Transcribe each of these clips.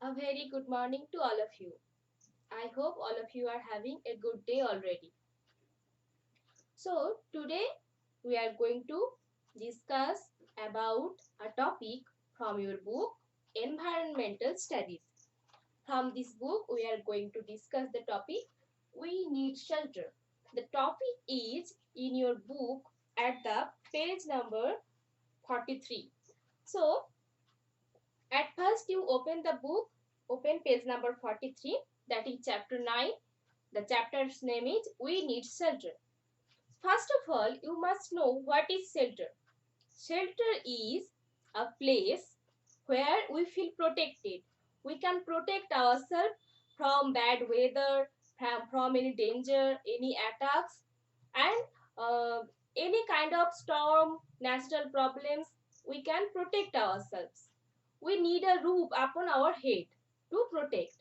A very good morning to all of you. I hope all of you are having a good day already. So, today we are going to discuss about a topic from your book Environmental Studies. From this book, we are going to discuss the topic We Need Shelter. The topic is in your book at the page number 43. So, at first, you open the book, open page number 43, that is chapter 9. The chapter's name is We Need Shelter. First of all, you must know what is shelter. Shelter is a place where we feel protected. We can protect ourselves from bad weather, from any danger, any attacks, and uh, any kind of storm, natural problems. We can protect ourselves. We need a roof upon our head to protect.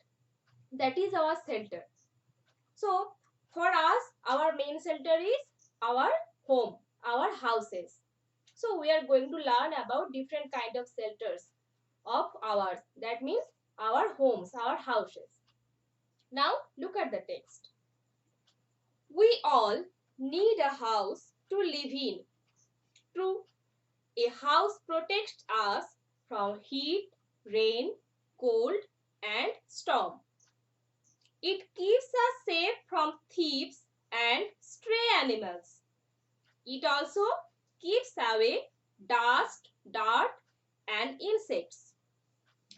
That is our shelter. So, for us, our main shelter is our home, our houses. So, we are going to learn about different kind of shelters of ours. That means our homes, our houses. Now, look at the text. We all need a house to live in. True, a house protects us from heat, rain, cold, and storm. It keeps us safe from thieves and stray animals. It also keeps away dust, dirt, and insects.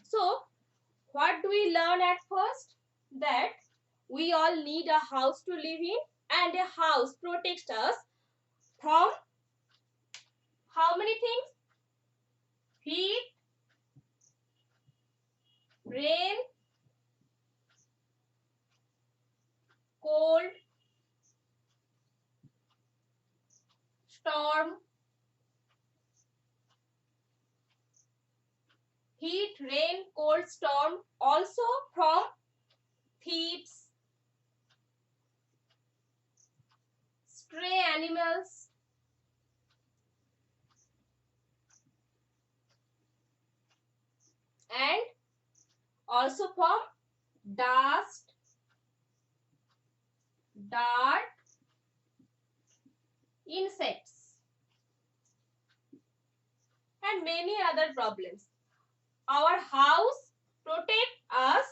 So, what do we learn at first? That we all need a house to live in, and a house protects us from how many things? Heat, rain, cold, storm, heat, rain, cold, storm, also from thieves, stray animals, and also from dust, dirt, insects, and many other problems. Our house protects us.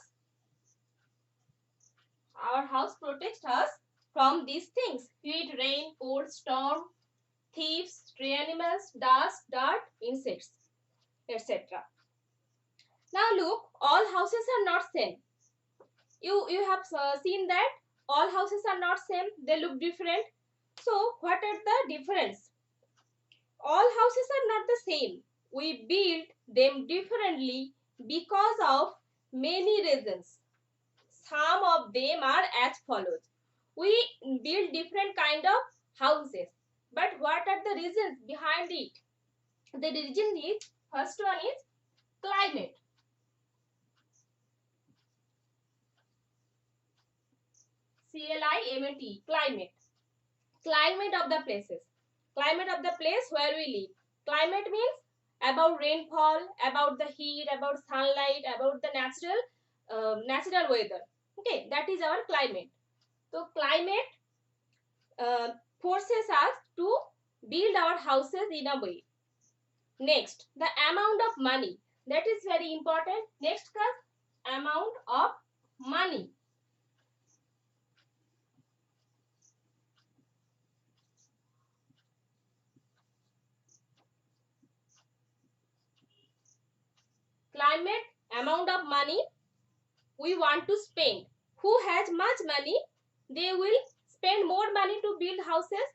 Our house protects us from these things: heat, rain, cold, storm, thieves, stray animals, dust, dirt, insects, etc. Now look, all houses are not same. You have seen that all houses are not same. They look different. So what are the difference? All houses are not the same. We build them differently because of many reasons. Some of them are as follows. We build different kind of houses. But what are the reasons behind it? The reason is, first one is climate. CLIMATE, climate. Climate of the places. Climate of the place where we live. Climate means about rainfall, about the heat, about sunlight, about the natural weather. Okay, that is our climate. So climate forces us to build our houses in a way. Next, the amount of money. That is very important. Next comes amount of money. Climate, amount of money we want to spend. Who has much money, they will spend more money to build houses.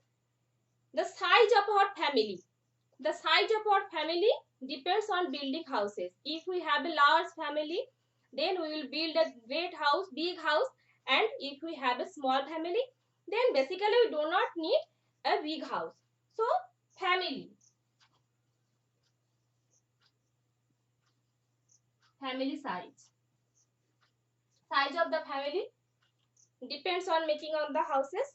The size of our family. The size of our family depends on building houses. If we have a large family, then we will build a great house, big house. And if we have a small family, then basically we do not need a big house. So, family. Family size. Size of the family depends on making on the houses.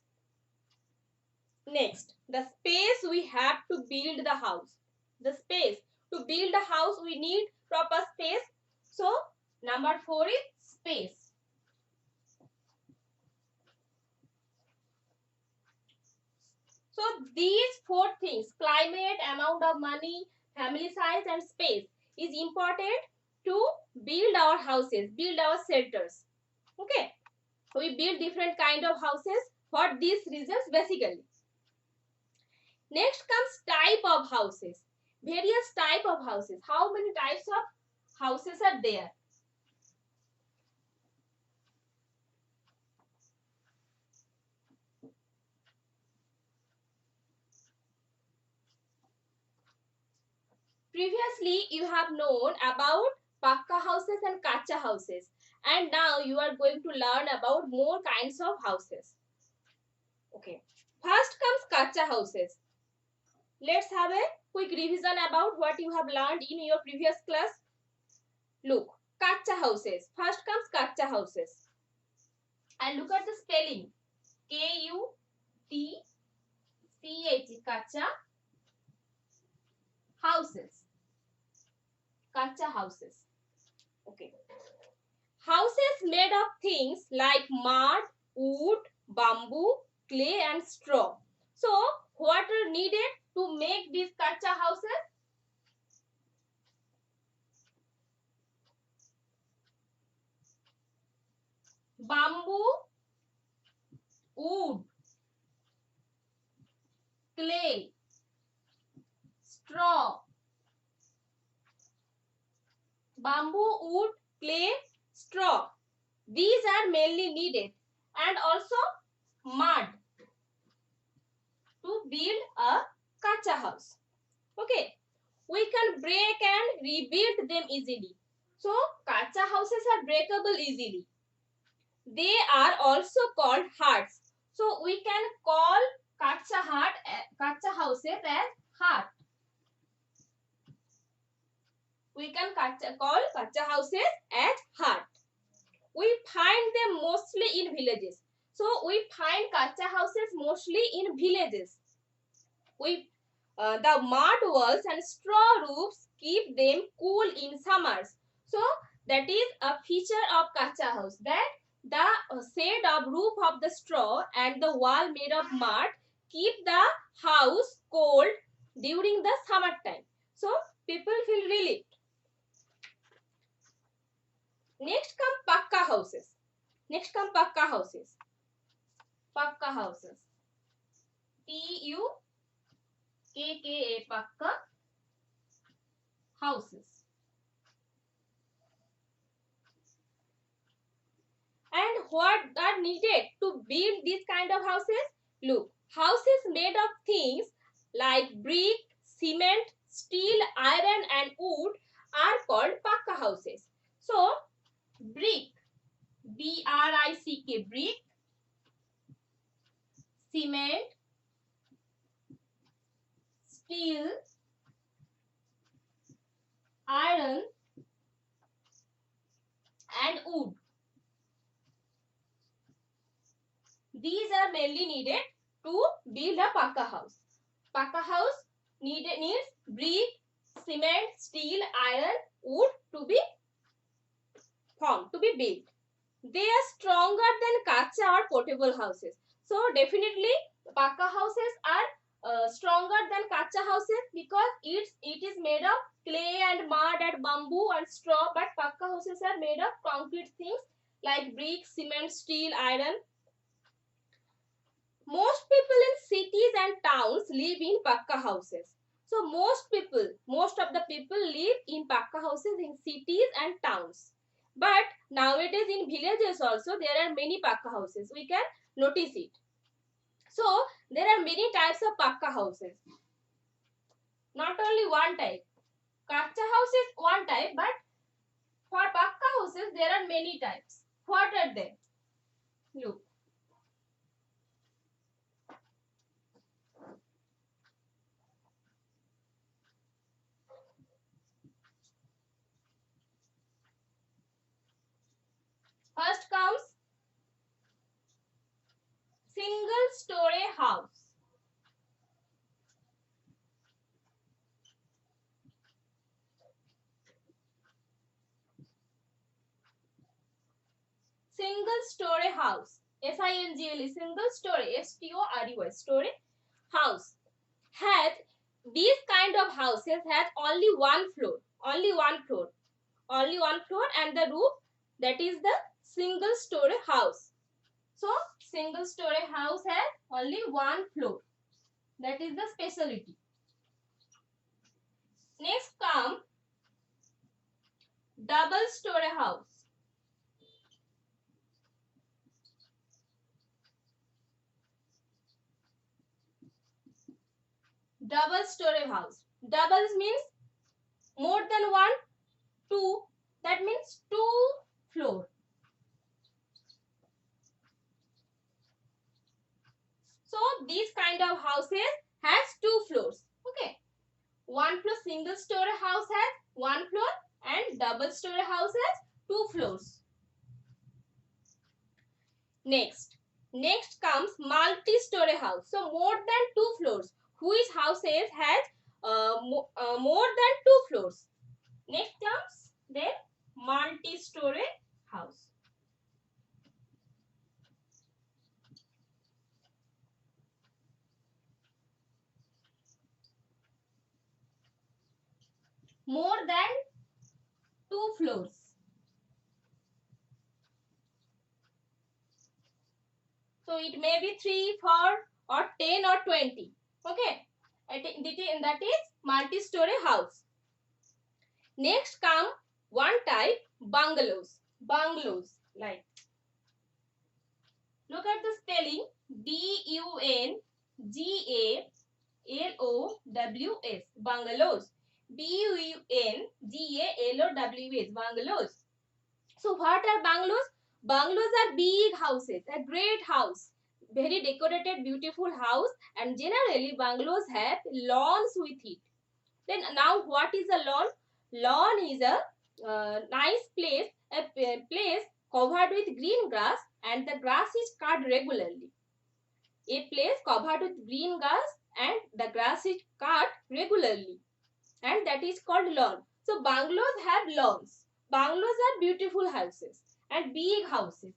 Next, the space we have to build the house. The space. To build a house, we need proper space. So, Number 4 is space. So these 4 things, climate, amount of money, family size and space, is important to build our houses, build our shelters. Okay. We build different kind of houses for these reasons basically. Next comes type of houses. Various type of houses. How many types of houses are there? Previously, you have known about pakka houses and kacha houses. And now you are going to learn about more kinds of houses. Okay. First comes kacha houses. Let's have a quick revision about what you have learned in your previous class. Look, kacha houses. First comes kacha houses. And look at the spelling. K-U-T-C-H, kacha houses. Kacha houses. Okay. Houses made of things like mud, wood, bamboo, clay and straw. So, what are needed to make these kacha houses? Bamboo, wood, clay, straw. Bamboo, wood, clay, straw. These are mainly needed, and also mud to build a kacha house. Okay, we can break and rebuild them easily. So kacha houses are breakable easily. They are also called huts. So we can call kacha houses as hut. We can call kacha houses as hut. We find them mostly in villages. So we find kacha houses mostly in villages. The mud walls and straw roofs keep them cool in summers. So that is a feature of kacha house, that the shade of roof of the straw and the wall made of mud keep the house cold during the summer time. So people feel relieved. Next come pakka houses. Next come pakka houses. Pakka houses. P-U-K-K-A, pakka houses. And what are needed to build these kind of houses? Look, houses made of things like brick, cement, steel, iron and wood are called pakka houses. So, brick, B-R-I-C-K, brick, cement, steel, iron and wood. These are mainly needed to build a pakka house. Pakka house needs brick, cement, steel, iron, wood to be formed, to be built. They are stronger than kacha or portable houses. So definitely pakka houses are stronger than kacha houses because it is made of clay and mud and bamboo and straw, but pakka houses are made of concrete things like brick, cement, steel, iron. Most people in cities and towns live in pakka houses. So most of the people live in pakka houses in cities and towns. But nowadays in villages also there are many pakka houses. We can notice it. So there are many types of pakka houses. Not only one type. Kacha house is one type, but for pakka houses there are many types. What are they? Look. First comes single story house. story house. SINGLE, single story, STORY, story house has, these kind of houses has only one floor, only one floor, only one floor, and the roof, that is the single story house. So single story house has only one floor, that is the specialty. Next come double story house. Double story house. Doubles means more than one, two. That means two floor. So these kind of houses has two floors. Okay. One floor single story house has one floor and double story house has two floors. Next comes multi-story house. So more than two floors. Which houses has more than two floors. Next comes then multi-story house. More than two floors. So it may be 3, 4 or 10 or 20. Okay. That is multi-story house. Next come one type bungalows. Bungalows, like, look at the spelling, BUNGALOWS, bungalows. BUNGALOWS, bungalows. So what are bungalows? Bungalows are big houses, a great house, very decorated, beautiful house, and generally bungalows have lawns with it. Then now what is a lawn? Lawn is a nice place, a place covered with green grass, and the grass is cut regularly. A place covered with green grass and the grass is cut regularly, and that is called lawn. So bungalows have lawns. Bungalows are beautiful houses and big houses,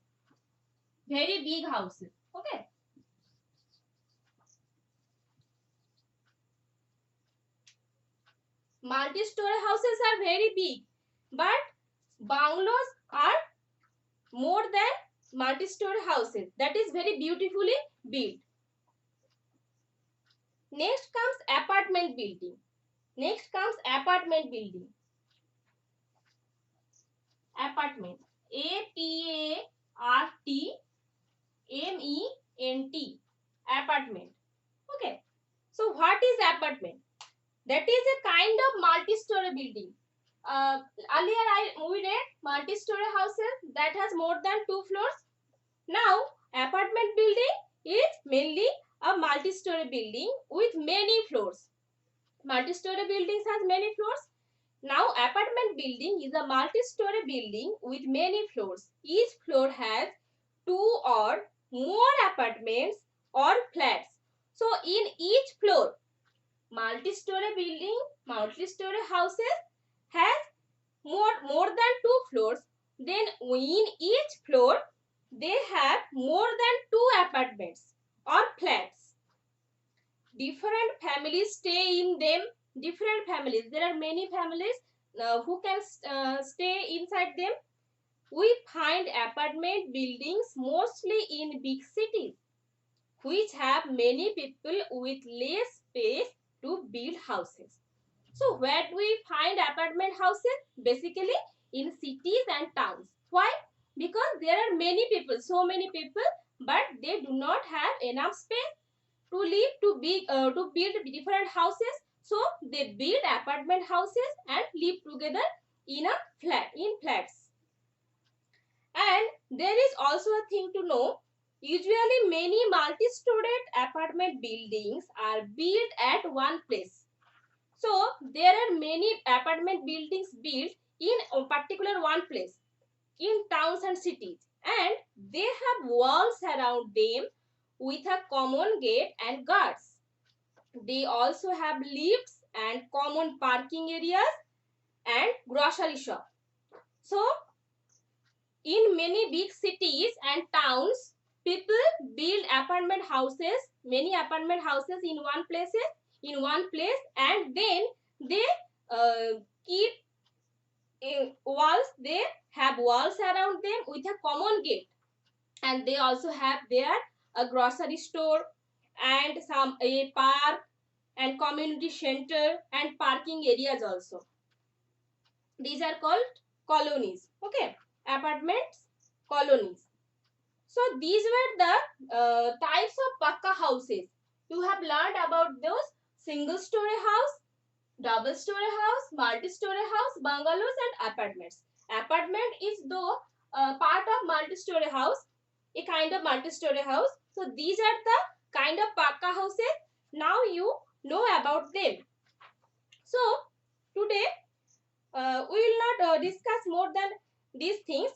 very big houses. Okay. Multi-story houses are very big, but bungalows are more than multi-story houses. That is very beautifully built. Next comes apartment building. Next comes apartment building. Apartment. APARTMENT. Apartment. Okay. So what is apartment? That is a kind of multi-story building. Earlier we read multi-story houses that has more than two floors. Now apartment building is mainly a multi-story building with many floors. Multi-story buildings has many floors. Now apartment building is a multi-story building with many floors. Each floor has two or more apartments or flats. So in each floor, multi-story building, multi-story houses has more than two floors. Then in each floor, they have more than two apartments or flats. Different families stay in them. Different families. There are many families who can stay inside them. We find apartment buildings mostly in big cities, which have many people with less space to build houses. So where do we find apartment houses? Basically in cities and towns. Why? Because there are many people, so many people, but they do not have enough space to live, to build different houses. So they build apartment houses and live together in flats. And there is also a thing to know. Usually many multi-story apartment buildings are built at one place. So there are many apartment buildings built in a particular one place in towns and cities, and they have walls around them with a common gate and guards. They also have lifts and common parking areas and grocery shop. So in many big cities and towns, people build apartment houses, many apartment houses in one place, and then they keep walls. They have walls around them with a common gate, and they also have there a grocery store and a park and community center and parking areas also. These are called colonies. Okay, apartments, colonies. So these were the types of pakka houses. You have learned about those single story house, double story house, multi story house, bungalows and apartments. Apartment is though part of multi story house, a kind of multi story house. So these are the kind of pakka houses. Now you know about them. So today we will not discuss more than these things,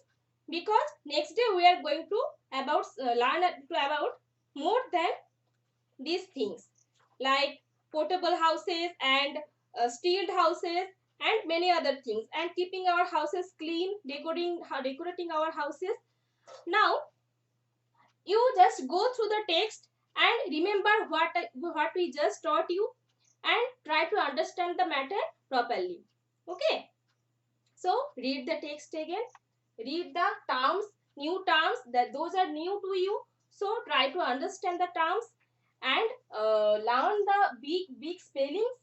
because next day we are going to learn about more than these things, like portable houses and steeled houses and many other things, and keeping our houses clean, decorating our houses. Now you just go through the text and remember what we just taught you, and try to understand the matter properly. Okay, so read the text again, read the terms, new terms, that those are new to you. So try to understand the terms and learn the big spellings,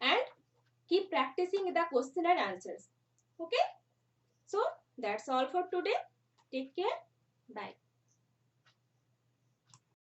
and keep practicing the question and answers. Okay, so that's all for today. Take care. Bye.